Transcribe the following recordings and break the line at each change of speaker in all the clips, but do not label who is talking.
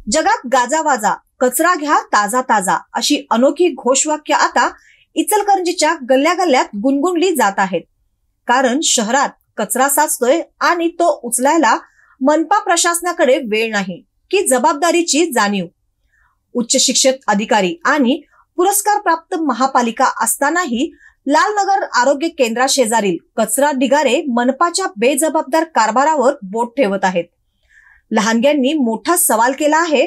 जगात गाजावाजा, कचरा घ्या ताजा ताजा अशी अनोखी घोषवाक्य आता इचलकरंजीच्या गल्ल्या गल्ल्यात गुणगुणली जात आहेत. कारण शहरात कचरा साचतोय आणि तो उचलायला मनपा प्रशासनाकडे वेळ नाही की जबाबदारीची जाणीव. उच्च शिक्षित अधिकारी आणि पुरस्कार प्राप्त महापालिका असतानाही लालनगर आरोग्य केंद्राशेजारील कचरा ढिगारे मनपाच्या बेजबाबदार कारभारावर बोट ठेवत आहेत. लहानग्यांनी मोठा सवाल केला आहे,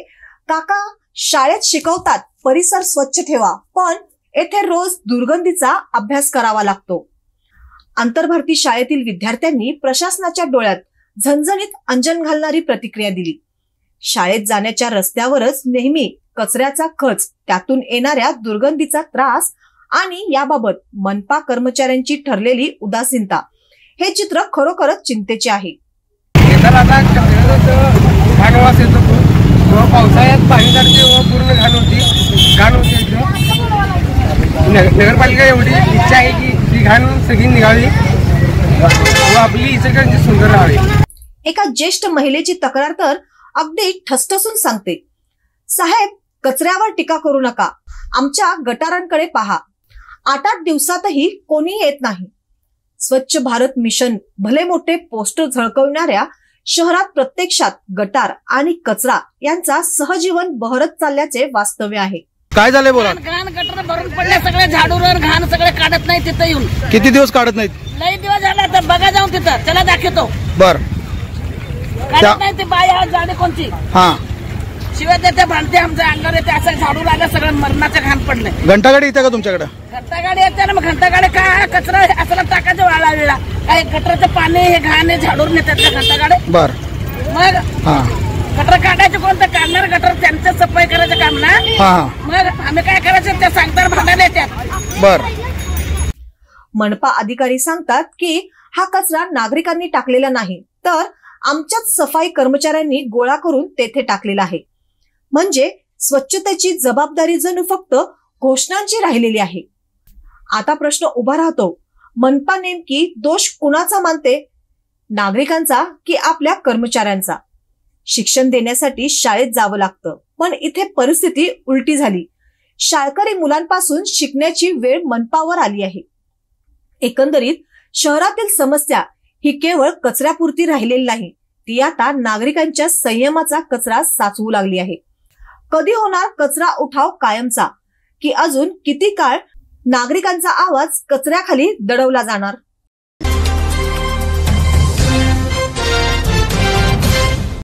काका शाळेत शिकवतात परिसर स्वच्छ ठेवा, पण येथे रोज दुर्गंधीचा अभ्यास करावा लागतो. आंतरभारती शाळेतील विद्यार्थ्यांनी प्रशासनाच्या डोळ्यात झणझणीत अंजन घालणारी प्रतिक्रिया दिली. शाळेत जाण्याच्या रस्त्यावरच नेहमी कचऱ्याचा खच, त्यातून येणाऱ्या दुर्गंधीचा त्रास आणि याबाबत मनपा कर्मचाऱ्यांची ठरलेली उदासीनता हे चित्र खरोखरच चिंतेचे आहे.
पावसाळ्यात पाणी जाते व पूर्ण घाण होती. नगरपालिका एवढी इच्छा आहे की ती घाण सगळी निघावी व आपली इचलकरंजी सुंदर राहावी.
एका ज्येष्ठ महिलेची तक्रार तर अगदी ठसठसून सांगते, साहेब कचऱ्यावर टीका करू नका, आमच्या गटारांकडे पहा. 8 दिवसातही कोणी येत नाही. स्वच्छ भारत मिशन भले मोठे पोस्टर झळकवणाऱ्या शहरात प्रत्यक्षात गटार आणि कचरा यांचा सहजीवन बहरत चालल्याचे वास्तव्य आहे.
काय झालंय बोला.
घाण गटर भरून पडले, सगळे झाडूवर घाण सगळे काढत नाही. तिथं येऊन
किती दिवस काढत नाहीत?
लई दिवस झाला. तर बघा जाऊन तिथं, त्याला दाखवतो.
बर
काढत नाही ते बाई जाणे कोणती.
हा
शिवाय देते भांडते, आमच्या अंगावर येते, असं झाडू लागलं, सगळं मरणाचं घाण पडलंय.
घंटागाडी येते का तुमच्याकडे?
घंटागाडी येते ना. मग घंटागाडी काय कचरा असला टाकायचं वाळा वेळा, काय गटरचं पाणी हे घाण झाडून नेतात का घंटागाडी?
बर
मग
हा
गटर काढायचं कोणतं काढणार? गटर त्यांचं सफाई करायचं काम ना. मग आम्ही काय करायचं ते सांगतात, भांडायला येतात.
बर
मनपा अधिकारी सांगतात की हा कचरा नागरिकांनी टाकलेला नाही, तर आमच्याच सफाई कर्मचाऱ्यांनी गोळा करून तेथे टाकलेला आहे. म्हणजे स्वच्छतेची जबाबदारी जणू फक्त घोषणांची राहिलेली आहे. आता प्रश्न उभा राहतो, मनपा नेमकी दोष कुणाचा मानते, नागरिकांचा की आपल्या कर्मचाऱ्यांचा? शिक्षण देण्यासाठी शाळेत जावं लागतं, पण इथे परिस्थिती उलटी झाली. शाळकरी मुलांपासून शिकण्याची वेळ मनपावर आली आहे. एकंदरीत शहरातील समस्या ही केवळ कचऱ्यापुरती राहिलेली नाही, ती आता नागरिकांच्या संयमाचा कचरा साचवू लागली आहे. कधी होणार कचरा उठाव कायमचा, की अजून किती काळ नागरिकांचा आवाज कचऱ्याखाली दडवला जाणार?